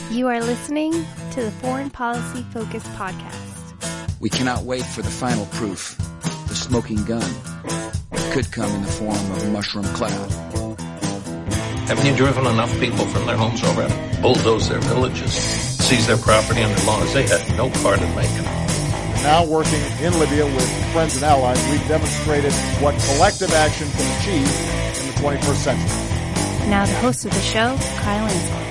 You are listening to the Foreign Policy Focus podcast. We cannot wait for the final proof. The smoking gun could come in the form of a mushroom cloud. Haven't you driven enough people from their homes already? Bulldoze their villages, seize their property under laws they had no part in making. Now working in Libya with friends and allies, we've demonstrated what collective action can achieve in the 21st century. Now the host of the show, Kyle Ansel.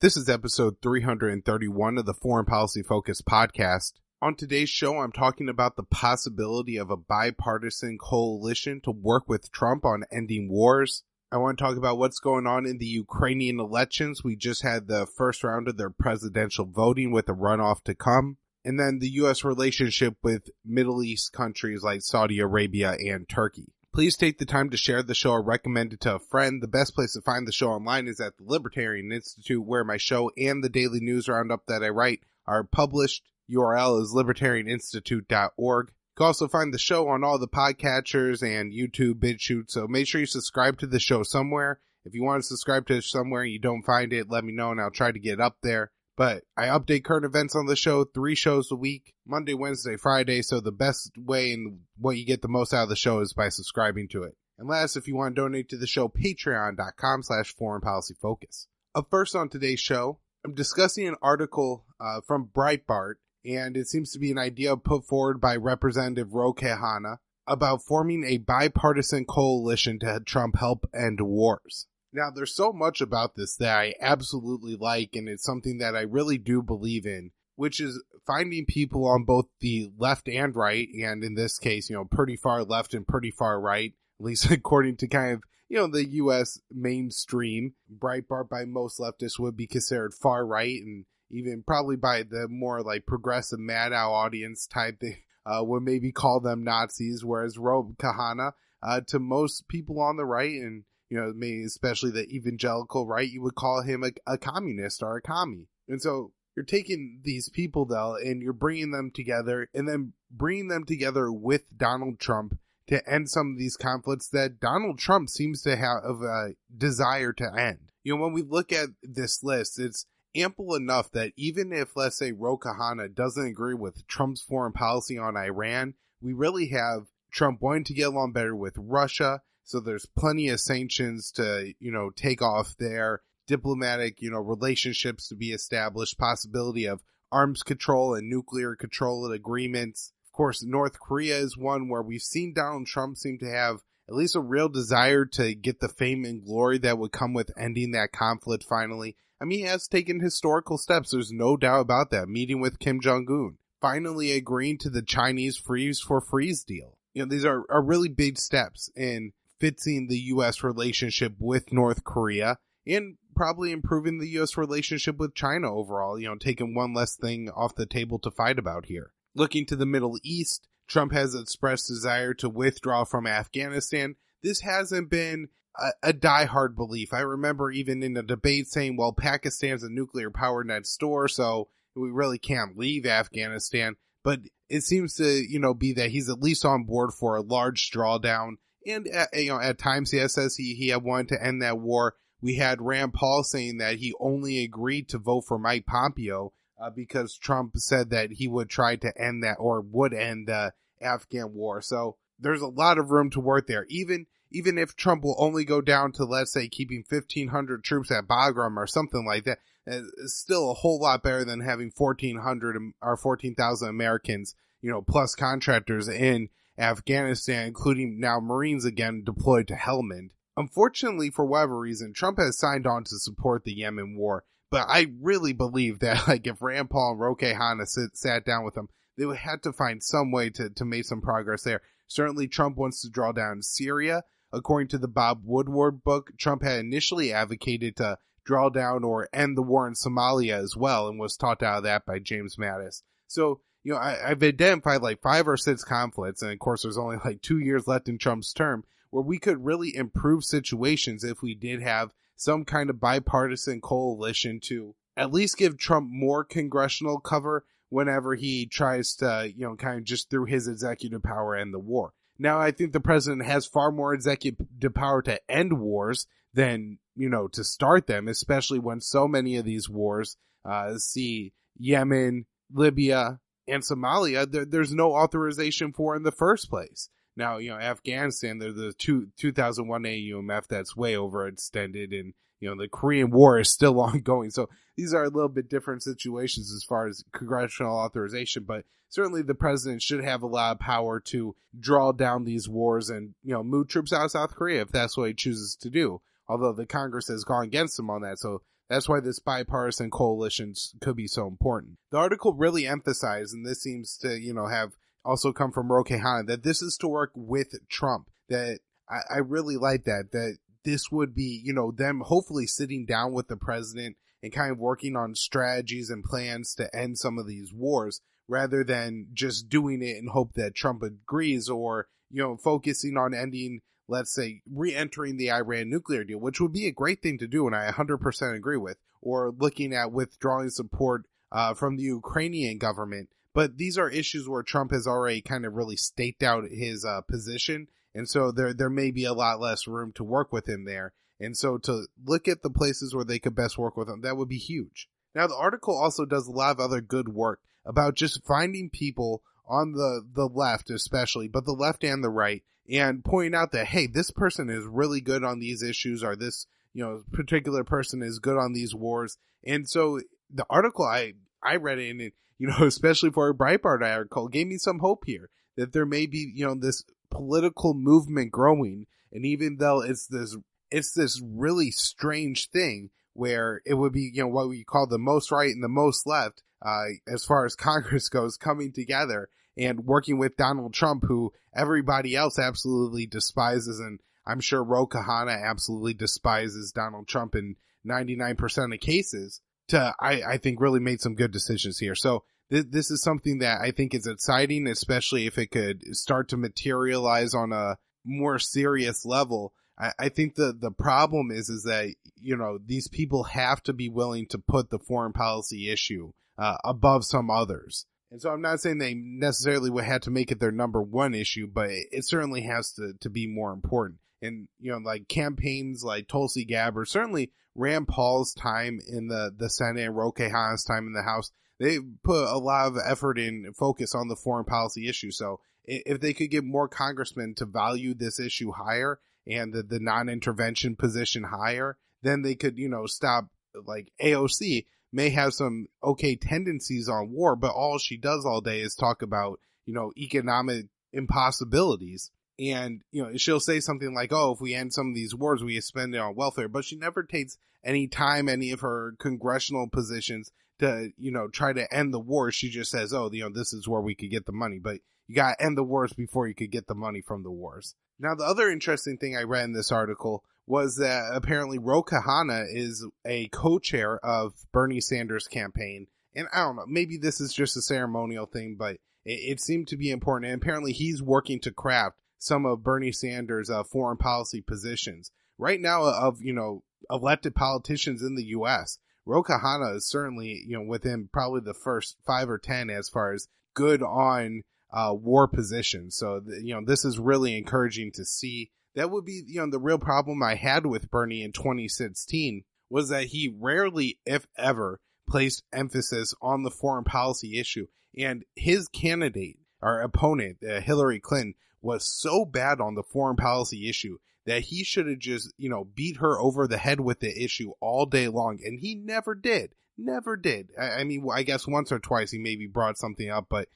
This is episode 331 of the Foreign Policy Focus podcast. On today's show, I'm talking about the possibility of a bipartisan coalition to work with Trump on ending wars. I want to talk about what's going on in the Ukrainian elections. We just had the first round of their presidential voting with a runoff to come. And then the U.S. relationship with Middle East countries like Saudi Arabia and Turkey. Please take the time to share the show or recommend it to a friend. The best place to find the show online is at the Libertarian Institute, where my show and the daily news roundup that I write are published. URL is libertarianinstitute.org. You can also find the show on all the podcatchers and YouTube, BitChute, so make sure you subscribe to the show somewhere. If you want to subscribe to it somewhere and you don't find it, let me know and I'll try to get it up there. But I update current events on the show 3 shows a week, Monday, Wednesday, Friday, so the best way and what you get the most out of the show is by subscribing to it. And last, if you want to donate to the show, patreon.com/foreignpolicyfocus. Up first on today's show, I'm discussing an article from Breitbart, and it seems to be an idea put forward by Representative Khanna about forming a bipartisan coalition to Trump help end wars. Now, there's so much about this that I absolutely like, and it's something that I really do believe in, which is finding people on both the left and right, and in this case, pretty far left and pretty far right, at least according to kind of, the U.S. mainstream. Breitbart by most leftists would be considered far right, and even probably by the more like progressive Maddow audience type, they would maybe call them Nazis, whereas Khanna, to most people on the right, and maybe especially the evangelical right, you would call him a communist or a commie. And so you're taking these people, though, and you're bringing them together, and then bringing them together with Donald Trump to end some of these conflicts that Donald Trump seems to have a desire to end. When we look at this list, it's ample enough that even if, let's say, Khanna doesn't agree with Trump's foreign policy on Iran, we really have Trump wanting to get along better with Russia. So there's plenty of sanctions to, take off there, diplomatic, relationships to be established, possibility of arms control and nuclear control agreements. Of course, North Korea is one where we've seen Donald Trump seem to have at least a real desire to get the fame and glory that would come with ending that conflict finally. I mean, he has taken historical steps. There's no doubt about that. Meeting with Kim Jong-un, finally agreeing to the Chinese freeze for freeze deal. These are really big steps in fixing the U.S. relationship with North Korea and probably improving the U.S. relationship with China overall, taking one less thing off the table to fight about here. Looking to the Middle East, Trump has expressed desire to withdraw from Afghanistan. This hasn't been a diehard belief. I remember even in a debate saying, well, Pakistan's a nuclear power next door, so we really can't leave Afghanistan. But it seems to, be that he's at least on board for a large drawdown. And, at times he says he had wanted to end that war. We had Rand Paul saying that he only agreed to vote for Mike Pompeo because Trump said that he would try to end that or would end the Afghan war. So there's a lot of room to work there. Even if Trump will only go down to, let's say, keeping 1,500 troops at Bagram or something like that, it's still a whole lot better than having 1,400 or 14,000 Americans, plus contractors in Afghanistan, including now Marines again deployed to Helmand. Unfortunately, for whatever reason, Trump has signed on to support the Yemen war, but I really believe that if Rand Paul and Khanna sat down with him, they would have to find some way to make some progress there. Certainly, Trump wants to draw down Syria. According to the Bob Woodward book, Trump had initially advocated to draw down or end the war in Somalia as well, and was talked out of that by James Mattis. So, I've identified like 5 or 6 conflicts, and of course there's only like 2 years left in Trump's term, where we could really improve situations if we did have some kind of bipartisan coalition to at least give Trump more congressional cover whenever he tries to, kind of just through his executive power end the war. Now, I think the president has far more executive power to end wars than to start them, especially when so many of these wars, see Yemen, Libya, and Somalia, there's no authorization for in the first place. Now, Afghanistan, there's the 2001 AUMF that's way overextended, and, the Korean War is still ongoing. So these are a little bit different situations as far as congressional authorization, but certainly the president should have a lot of power to draw down these wars and, move troops out of South Korea if that's what he chooses to do. Although the Congress has gone against him on that, so that's why this bipartisan coalition could be so important. The article really emphasized, and this seems to, have also come from Khanna, that this is to work with Trump. That I really like that this would be, them hopefully sitting down with the president and kind of working on strategies and plans to end some of these wars, rather than just doing it and hope that Trump agrees, or, focusing on ending, let's say, re-entering the Iran nuclear deal, which would be a great thing to do, and I 100% agree with, or looking at withdrawing support from the Ukrainian government. But these are issues where Trump has already kind of really staked out his position, and so there may be a lot less room to work with him there. And so to look at the places where they could best work with him, that would be huge. Now, the article also does a lot of other good work about just finding people on the left especially, but the left and the right, and pointing out that, hey, this person is really good on these issues, or this, particular person is good on these wars. And so the article, I read it, and it, especially for a Breitbart article, gave me some hope here that there may be, this political movement growing. And even though it's this really strange thing where it would be, what we call the most right and the most left, as far as Congress goes, coming together and working with Donald Trump, who everybody else absolutely despises. And I'm sure Khanna absolutely despises Donald Trump in 99% of cases. I think really made some good decisions here. So this is something that I think is exciting, especially if it could start to materialize on a more serious level. I think the problem is that, these people have to be willing to put the foreign policy issue above some others. And so I'm not saying they necessarily would have to make it their number one issue, but it certainly has to be more important. And, like campaigns like Tulsi Gabbard, certainly Rand Paul's time in the Senate and Khanna's time in the House, they put a lot of effort and focus on the foreign policy issue. So if they could get more congressmen to value this issue higher and the non-intervention position higher, then they could, stop. Like AOC may have some okay tendencies on war, but all she does all day is talk about, economic impossibilities. And, she'll say something like, oh, if we end some of these wars, we spend it on welfare. But she never takes any time, any of her congressional positions to, try to end the war. She just says, oh, this is where we could get the money. But you got to end the wars before you could get the money from the wars. Now, the other interesting thing I read in this article was that apparently Khanna is a co-chair of Bernie Sanders' campaign. And I don't know, maybe this is just a ceremonial thing, but it seemed to be important. And apparently he's working to craft some of Bernie Sanders' foreign policy positions. Right now, of, elected politicians in the U.S., Khanna is certainly, within probably the first 5 or 10 as far as good on war positions. So, this is really encouraging to see. That would be, the real problem I had with Bernie in 2016 was that he rarely, if ever, placed emphasis on the foreign policy issue. And his candidate, our opponent, Hillary Clinton, was so bad on the foreign policy issue that he should have just, beat her over the head with the issue all day long. And he never did. Never did. I mean, I guess once or twice he maybe brought something up, but,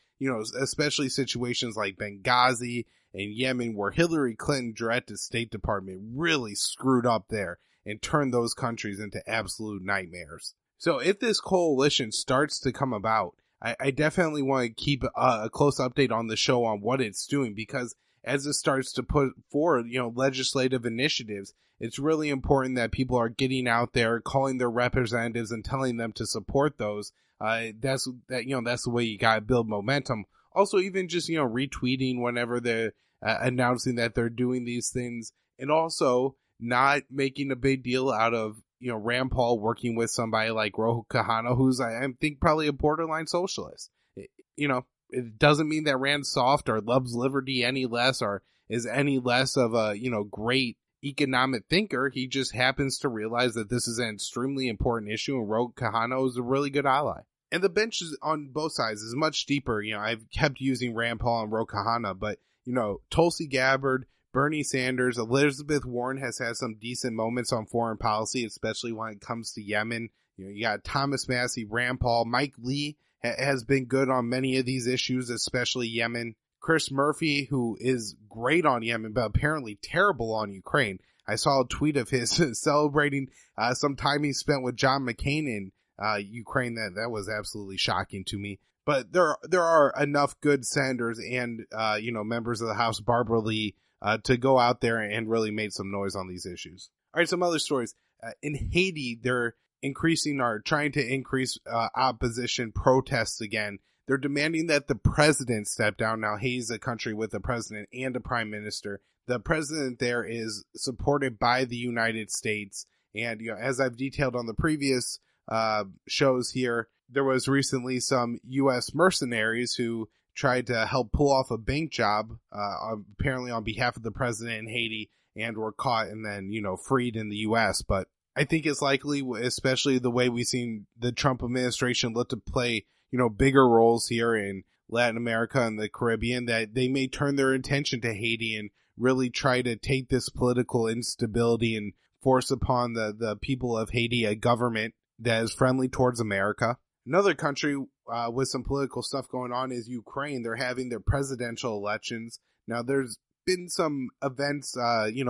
especially situations like Benghazi and Yemen, where Hillary Clinton directed State Department really screwed up there and turned those countries into absolute nightmares. So if this coalition starts to come about, I definitely want to keep a close update on the show on what it's doing, because as it starts to put forward, legislative initiatives, it's really important that people are getting out there, calling their representatives and telling them to support those. That's the way you got to build momentum. Also, even just, retweeting whenever they're announcing that they're doing these things, and also not making a big deal out of, Rand Paul working with somebody like Khanna, who's, I think, probably a borderline socialist. It doesn't mean that Rand's soft or loves liberty any less or is any less of a, great economic thinker. He just happens to realize that this is an extremely important issue, and Khanna is a really good ally. And the bench is on both sides is much deeper. I've kept using Rand Paul and Khanna, but, Tulsi Gabbard, Bernie Sanders, Elizabeth Warren has had some decent moments on foreign policy, especially when it comes to Yemen. You got Thomas Massie, Rand Paul, Mike Lee has been good on many of these issues, especially Yemen. Chris Murphy, who is great on Yemen, but apparently terrible on Ukraine. I saw a tweet of his celebrating some time he spent with John McCain in Ukraine. That was absolutely shocking to me. But there are enough good senators and members of the House, Barbara Lee, to go out there and really make some noise on these issues. All right, some other stories. In Haiti, they're trying to increase opposition protests again. They're demanding that the president step down. Now, Haiti's a country with a president and a prime minister. The president there is supported by the United States. And, as I've detailed on the previous shows here, there was recently some U.S. mercenaries who tried to help pull off a bank job, apparently on behalf of the president in Haiti, and were caught and then, freed in the U.S. But I think it's likely, especially the way we've seen the Trump administration look to play, bigger roles here in Latin America and the Caribbean, that they may turn their attention to Haiti and really try to take this political instability and force upon the people of Haiti a government that is friendly towards America. Another country with some political stuff going on is Ukraine. They're having their presidential elections. Now, there's been some events,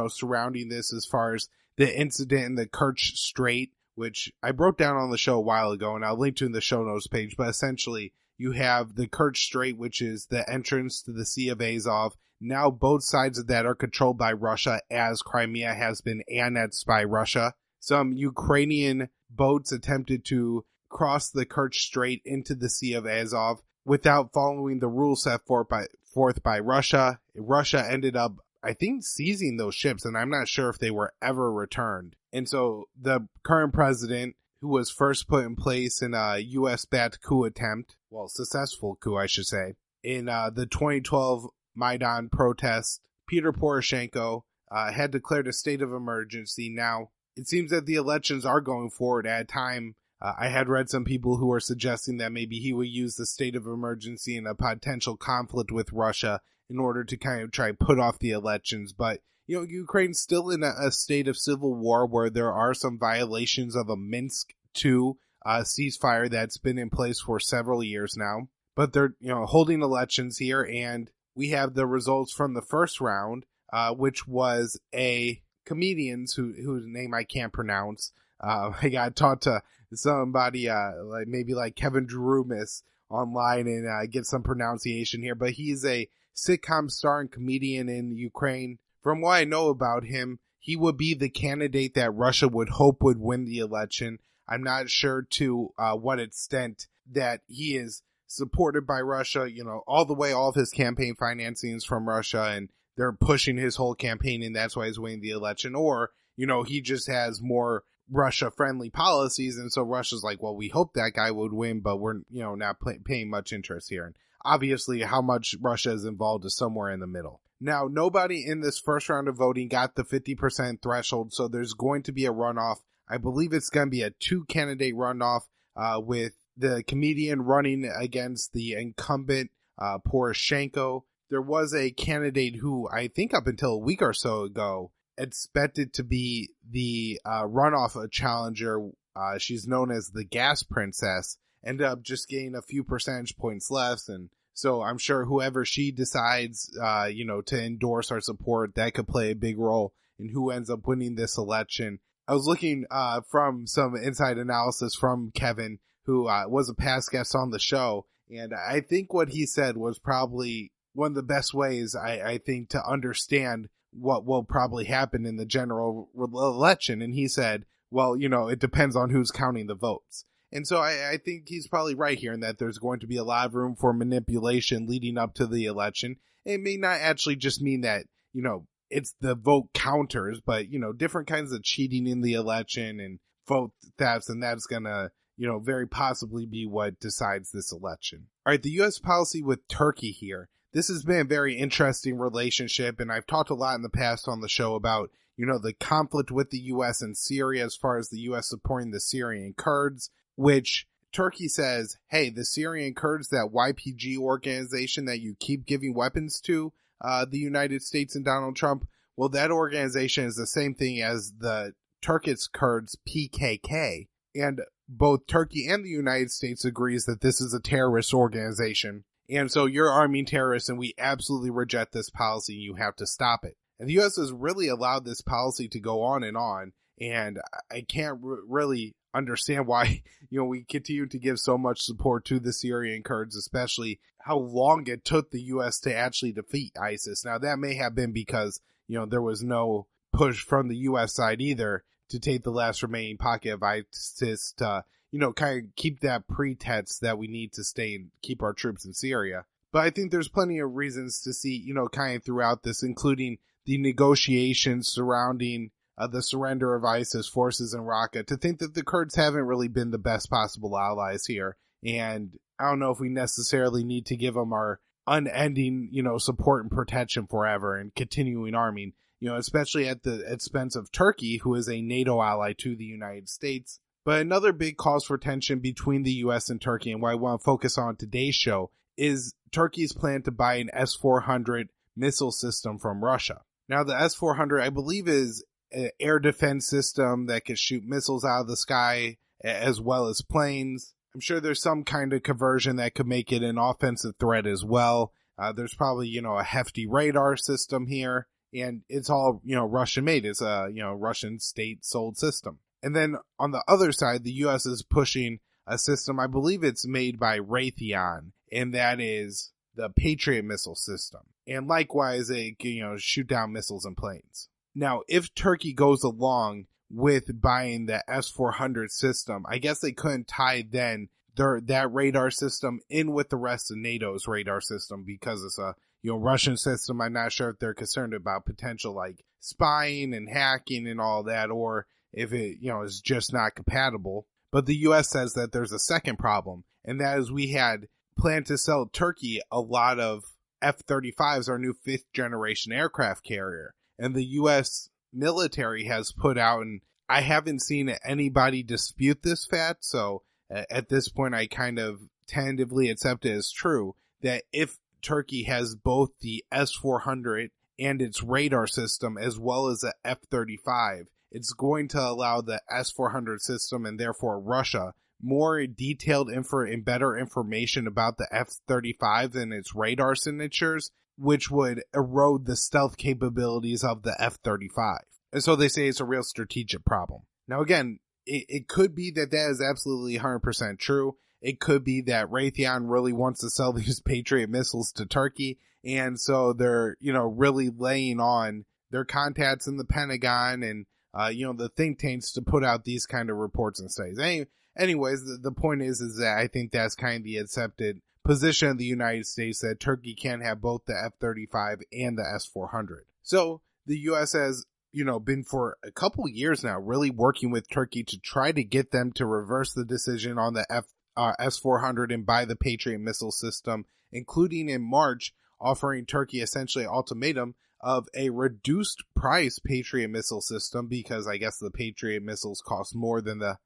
surrounding this as far as the incident in the Kerch Strait, which I broke down on the show a while ago, and I'll link to in the show notes page. But essentially, you have the Kerch Strait, which is the entrance to the Sea of Azov. Now both sides of that are controlled by Russia, as Crimea has been annexed by Russia. Some Ukrainian boats attempted to cross the Kerch Strait into the Sea of Azov without following the rules set forth by Russia. Russia ended up, I think, seizing those ships, and I'm not sure if they were ever returned. And so the current president, who was first put in place in a U.S.-backed coup attempt, successful coup, I should say, in the 2012 Maidan protest, Peter Poroshenko had declared a state of emergency. Now, it seems that the elections are going forward at a time. I had read some people who were suggesting that maybe he would use the state of emergency in a potential conflict with Russia in order to kind of try put off the elections. But, Ukraine's still in a state of civil war where there are some violations of a Minsk II ceasefire that's been in place for several years now. But they're, holding elections here, and we have the results from the first round, which was a comedian whose name I can't pronounce. I got taught to somebody like Kevin Drumis online and get some pronunciation here, but he's a sitcom star and comedian in Ukraine. From what I know about him, he would be the candidate that Russia would hope would win the election. I'm not sure to what extent that he is supported by Russia. All of his campaign financing is from Russia, and they're pushing his whole campaign, and that's why he's winning the election. Or, he just has more Russia-friendly policies, and so Russia's like, well, we hope that guy would win, but we're, not paying much interest here. And obviously, how much Russia is involved is somewhere in the middle. Now, nobody in this first round of voting got the 50% threshold, so there's going to be a runoff. I believe it's going to be a 2-candidate runoff with the comedian running against the incumbent Poroshenko. There was a candidate who I think up until a week or so ago expected to be the runoff challenger. She's known as the Gas Princess. Ended up just getting a few percentage points less, and so I'm sure whoever she decides, to endorse or support, that could play a big role in who ends up winning this election. I was looking from some inside analysis from Kevin, who was a past guest on the show, and I think what he said was probably one of the best ways, I think, to understand what will probably happen in the general election. And he said, well, it depends on who's counting the votes. And so I think he's probably right here in that there's going to be a lot of room for manipulation leading up to the election. It may not actually just mean that, it's the vote counters, but, different kinds of cheating in the election and vote thefts, and that's going to, very possibly be what decides this election. All right, the U.S. policy with Turkey here. this has been a very interesting relationship, and I've talked a lot in the past on the show about, the conflict with the U.S. and Syria as far as the U.S. supporting the Syrian Kurds, which Turkey says, hey, the Syrian Kurds, that YPG organization that you keep giving weapons to, the United States and Donald Trump, well, that organization is the same thing as the Turkish Kurds, PKK, and both Turkey and the United States agrees that this is a terrorist organization, and so you're arming terrorists, and we absolutely reject this policy, and you have to stop it. And the U.S. has really allowed this policy to go on, and I can't really understand why, we continue to give so much support to the Syrian Kurds, especially how long it took the U.S. to actually defeat ISIS. Now, that may have been because, there was no push from the U.S. side either to take the last remaining pocket of ISIS to, kind of keep that pretext that we need to stay and keep our troops in Syria. But I think there's plenty of reasons to see, kind of throughout this, including the negotiations surrounding the surrender of ISIS forces in Raqqa, to think that the Kurds haven't really been the best possible allies here. And I don't know if we necessarily need to give them our unending, support and protection forever and continuing arming, especially at the expense of Turkey, who is a NATO ally to the United States. But another big cause for tension between the U.S. and Turkey, and what I want to focus on today's show, is Turkey's plan to buy an S-400 missile system from Russia. Now, the S-400, I believe, is an air defense system that can shoot missiles out of the sky as well as planes. I'm sure there's some kind of conversion that could make it an offensive threat as well. There's probably, a hefty radar system here, and it's all, Russian made. It's a, Russian state sold system. And then on the other side, the U.S. is pushing a system, I believe it's made by Raytheon, and that is the Patriot missile system. And likewise, they can, shoot down missiles and planes. Now, if Turkey goes along with buying the S-400 system, I guess they couldn't tie then that radar system in with the rest of NATO's radar system because it's a Russian system. I'm not sure if they're concerned about potential like spying and hacking and all that, or if it is just not compatible. But the U.S. says that there's a second problem, and that is we had planned to sell Turkey a lot of F-35s, our new 5th generation aircraft carrier. And the U.S. military has put out, and I haven't seen anybody dispute this fact, so at this point I kind of tentatively accept it as true, that if Turkey has both the S-400 and its radar system as well as the F-35, it's going to allow the S-400 system and therefore Russia more detailed and better information about the F-35 and its radar signatures, which would erode the stealth capabilities of the F-35. And so they say it's a real strategic problem. Now again, it could be that is absolutely 100% true. It could be that Raytheon really wants to sell these Patriot missiles to Turkey, and so they're, really laying on their contacts in the Pentagon and, the think tanks to put out these kind of reports and studies. Anyways, the point is that I think that's kind of the accepted position of the United States, that Turkey can have both the F-35 and the S-400. So the U.S. has, been for a couple years now really working with Turkey to try to get them to reverse the decision on the S-400 and buy the Patriot missile system, including in March offering Turkey essentially an ultimatum of a reduced price Patriot missile system, because I guess the Patriot missiles cost more than the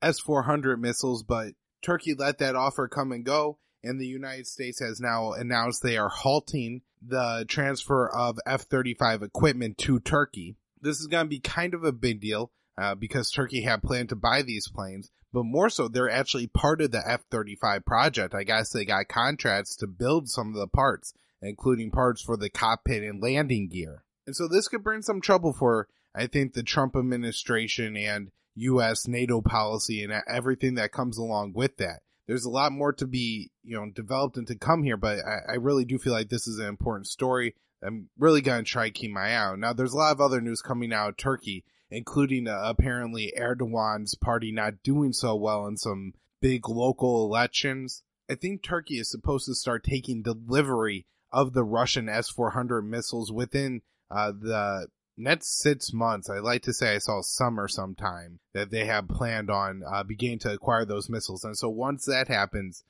S-400 missiles, but Turkey let that offer come and go, and the United States has now announced they are halting the transfer of F-35 equipment to Turkey. This is going to be kind of a big deal because Turkey had planned to buy these planes, but more so, they're actually part of the F-35 project. I guess they got contracts to build some of the parts, including parts for the cockpit and landing gear. And so this could bring some trouble for, I think, the Trump administration and U.S. NATO policy and everything that comes along with that. There's a lot more to be, developed and to come here, but I really do feel like this is an important story. I'm really going to try to keep my eye out. Now, there's a lot of other news coming out of Turkey, including apparently Erdogan's party not doing so well in some big local elections. I think Turkey is supposed to start taking delivery of the Russian S-400 missiles within the next 6 months. I'd like to say I saw summer sometime that they have planned on beginning to acquire those missiles. And so once that happens,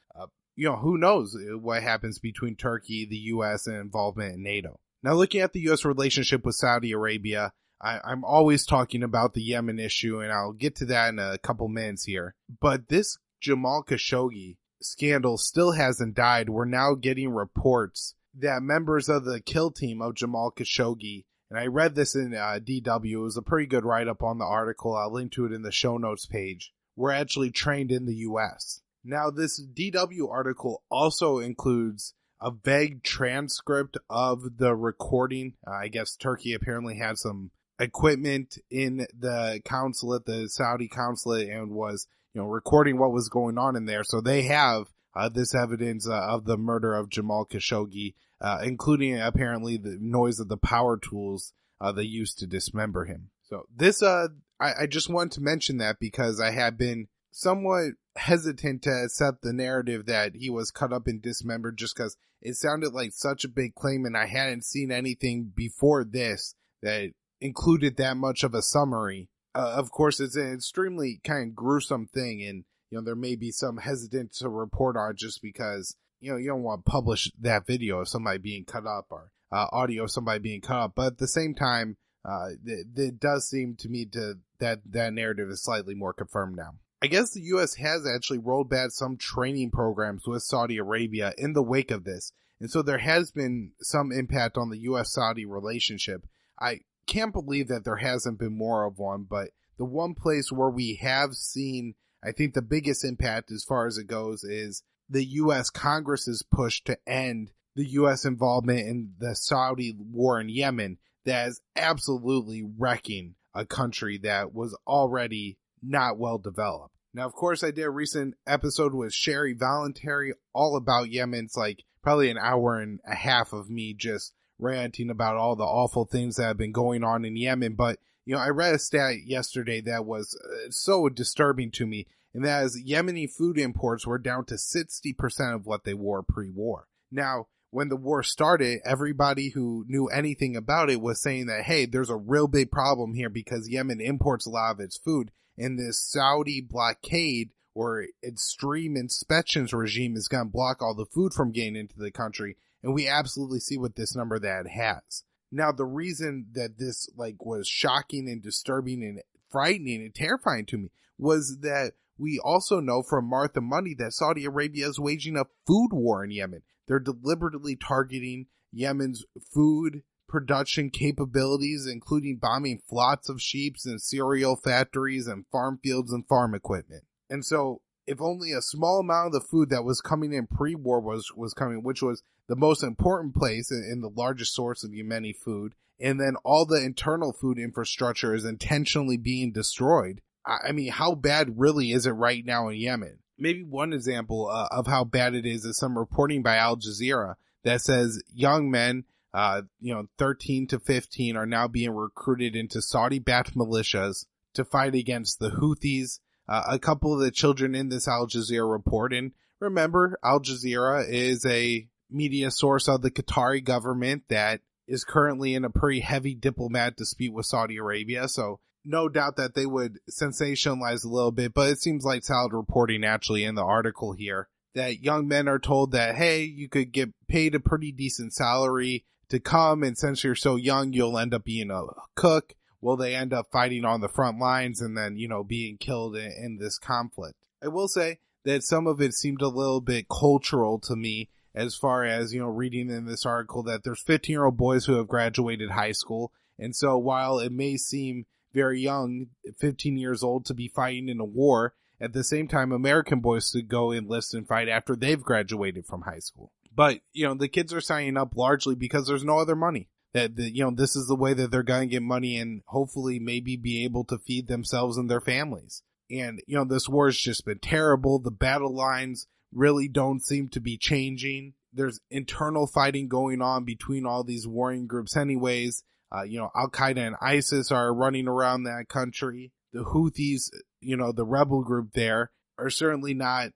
who knows what happens between Turkey, the U.S., and involvement in NATO. Now, looking at the U.S. relationship with Saudi Arabia, I'm always talking about the Yemen issue, and I'll get to that in a couple minutes here. But this Jamal Khashoggi scandal still hasn't died. We're now getting reports that members of the kill team of Jamal Khashoggi, and I read this in DW, it was a pretty good write-up on the article, I'll link to it in the show notes page, were actually trained in the U.S. Now, this DW article also includes a vague transcript of the recording. I guess Turkey apparently had some equipment in the consulate, the Saudi consulate, and was, recording what was going on in there. So they have this evidence of the murder of Jamal Khashoggi, including apparently the noise of the power tools they used to dismember him. So this, I just wanted to mention that because I had been somewhat hesitant to accept the narrative that he was cut up and dismembered just because it sounded like such a big claim, and I hadn't seen anything before this that included that much of a summary. Of course, it's an extremely kind of gruesome thing, and there may be some hesitance to report on just because you don't want to publish that video of somebody being cut up or audio of somebody being cut up. But at the same time, it does seem to me that narrative is slightly more confirmed now. I guess the U.S. has actually rolled back some training programs with Saudi Arabia in the wake of this, and so there has been some impact on the U.S.-Saudi relationship. I can't believe that there hasn't been more of one, but the one place where we have seen, I think, the biggest impact as far as it goes is the U.S. Congress's push to end the U.S. involvement in the Saudi war in Yemen that is absolutely wrecking a country that was already not well developed. Now, of course, I did a recent episode with Sherry Voluntary all about Yemen. It's like probably an hour and a half of me just ranting about all the awful things that have been going on in Yemen. But, I read a stat yesterday that was so disturbing to me, and that is Yemeni food imports were down to 60% of what they were pre-war. Now, when the war started, everybody who knew anything about it was saying that, hey, there's a real big problem here because Yemen imports a lot of its food, and this Saudi blockade or extreme inspections regime is going to block all the food from getting into the country. And we absolutely see what this number that it has. Now, the reason that this was shocking and disturbing and frightening and terrifying to me was that we also know from Martha Money that Saudi Arabia is waging a food war in Yemen. They're deliberately targeting Yemen's food production capabilities, including bombing flocks of sheep and cereal factories and farm fields and farm equipment. And so if only a small amount of the food that was coming in pre-war was coming, which was the most important place and the largest source of Yemeni food, and then all the internal food infrastructure is intentionally being destroyed. I mean, how bad really is it right now in Yemen? Maybe one example of how bad it is some reporting by Al Jazeera that says young men, 13 to 15 are now being recruited into Saudi-backed militias to fight against the Houthis. A couple of the children in this Al Jazeera report, and remember, Al Jazeera is a media source of the Qatari government that is currently in a pretty heavy diplomatic dispute with Saudi Arabia, so no doubt that they would sensationalize a little bit, but it seems like solid reporting actually in the article here, that young men are told that, hey, you could get paid a pretty decent salary to come, and since you're so young, you'll end up being a cook. Well, they end up fighting on the front lines and then, being killed in this conflict. I will say that some of it seemed a little bit cultural to me as far as, reading in this article that there's 15-year-old boys who have graduated high school. And so while it may seem very young, 15 years old, to be fighting in a war, at the same time, American boys to go enlist and fight after they've graduated from high school. But, the kids are signing up largely because there's no other money. That this is the way that they're going to get money and hopefully maybe be able to feed themselves and their families. And, this war has just been terrible. The battle lines really don't seem to be changing. There's internal fighting going on between all these warring groups anyways. Al-Qaeda and ISIS are running around that country. The Houthis, the rebel group there, are certainly not,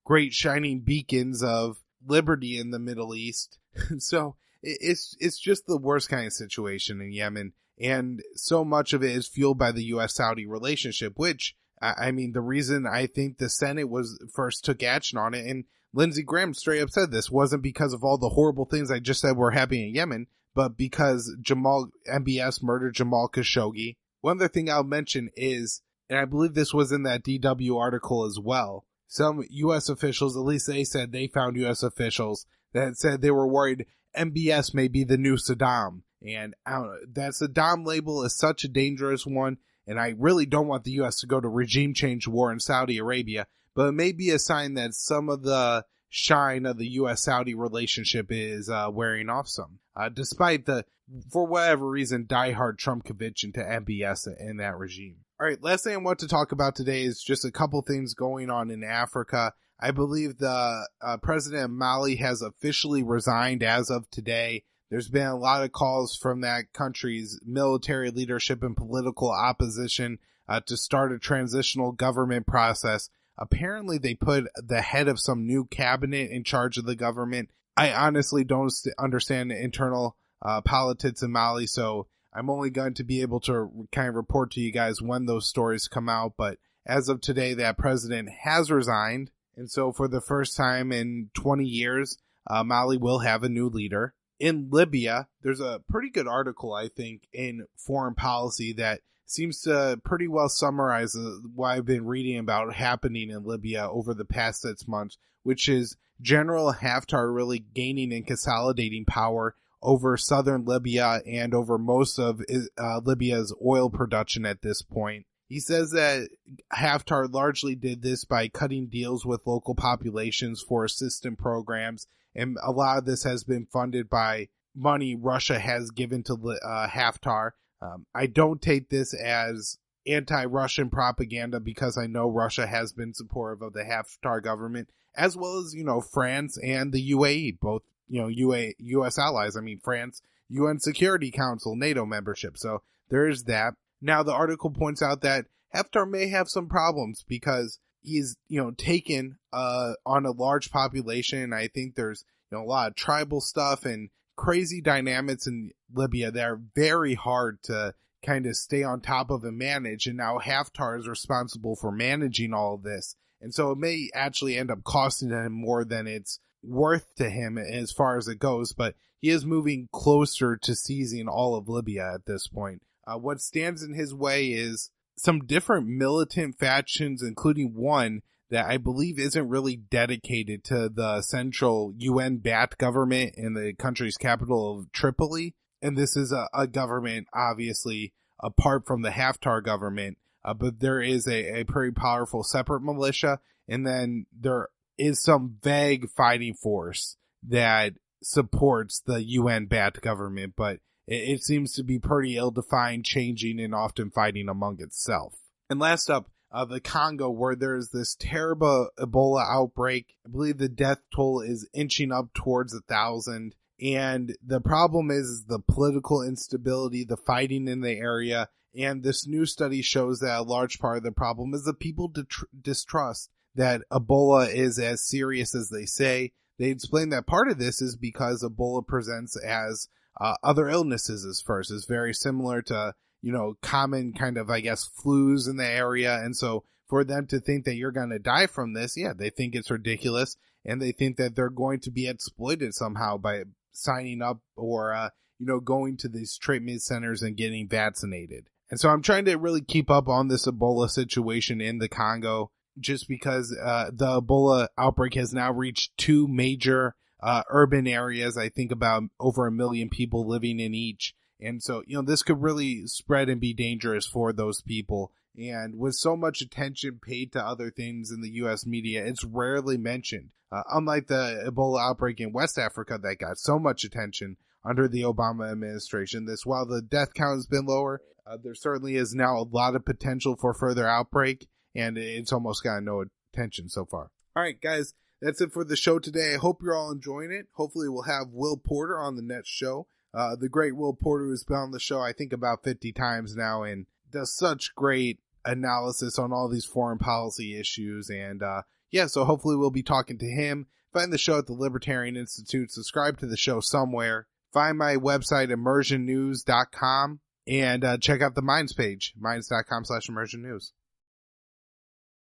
great shining beacons of liberty in the Middle East. So it's just the worst kind of situation in Yemen, and so much of it is fueled by the U.S.-Saudi relationship, which I mean, the reason I think the Senate first took action on it, and Lindsey Graham straight up said this, wasn't because of all the horrible things I just said were happening in Yemen, but because MBS murdered Jamal Khashoggi. One other thing I'll mention is, and I believe this was in that DW article as well, some U.S. officials, at least they said they found U.S. officials that said they were worried MBS may be the new Saddam. And that Saddam label is such a dangerous one, and I really don't want the U.S. to go to regime change war in Saudi Arabia, but it may be a sign that some of the shine of the U.S.-Saudi relationship is wearing off some, despite the, for whatever reason, diehard Trump conviction to MBS in that regime. All right, last thing I want to talk about today is just a couple things going on in Africa. I believe the president of Mali has officially resigned as of today. There's been a lot of calls from that country's military leadership and political opposition to start a transitional government process. Apparently, they put the head of some new cabinet in charge of the government. I honestly don't understand the internal politics in Mali, so I'm only going to be able to kind of report to you guys when those stories come out. But as of today, that president has resigned. And so for the first time in 20 years, Mali will have a new leader. In Libya, there's a pretty good article, I think, in Foreign Policy that seems to pretty well summarize what I've been reading about happening in Libya over the past 6 months, which is General Haftar really gaining and consolidating power over southern Libya and over most of Libya's oil production at this point. He says that Haftar largely did this by cutting deals with local populations for assistance programs, and a lot of this has been funded by money Russia has given to Haftar. I don't take this as anti-Russian propaganda because I know Russia has been supportive of the Haftar government, as well as, France and the UAE, both, U.S. allies. I mean, France, UN Security Council, NATO membership. So there is that. Now, the article points out that Haftar may have some problems because he's, taken on a large population. I think there's, a lot of tribal stuff and crazy dynamics in Libya that are very hard to kind of stay on top of and manage. And now Haftar is responsible for managing all of this. And so it may actually end up costing him more than it's worth to him as far as it goes. But he is moving closer to seizing all of Libya at this point. What stands in his way is some different militant factions, including one that I believe isn't really dedicated to the central UN-backed government in the country's capital of Tripoli. And this is a government, obviously, apart from the Haftar government, but there is a pretty powerful separate militia. And then there is some vague fighting force that supports the UN-backed government, but it seems to be pretty ill-defined, changing, and often fighting among itself. And last up, the Congo, where there's this terrible Ebola outbreak. I believe the death toll is inching up towards 1,000. And the problem is the political instability, the fighting in the area. And this new study shows that a large part of the problem is that people distrust that Ebola is as serious as they say. They explain that part of this is because Ebola presents as other illnesses as first. It's very similar to, common kind of, flus in the area. And so for them to think that you're going to die from this, they think it's ridiculous. And they think that they're going to be exploited somehow by signing up or, going to these treatment centers and getting vaccinated. And so I'm trying to really keep up on this Ebola situation in the Congo, just because the Ebola outbreak has now reached 2 major urban areas. I think about over 1 million people living in each. And so, this could really spread and be dangerous for those people. And with so much attention paid to other things in the U.S. media, it's rarely mentioned. Unlike the Ebola outbreak in West Africa that got so much attention under the Obama administration, while the death count has been lower, there certainly is now a lot of potential for further outbreak, and it's almost gotten no attention so far. All right, guys, that's it for the show today. I hope you're all enjoying it. Hopefully we'll have Will Porter on the next show. The great Will Porter, who's been on the show, I think, about 50 times now, and does such great analysis on all these foreign policy issues. And so hopefully we'll be talking to him. Find the show at the Libertarian Institute. Subscribe to the show somewhere. Find my website, immersionnews.com, and check out the Minds page, minds.com/immersionnews.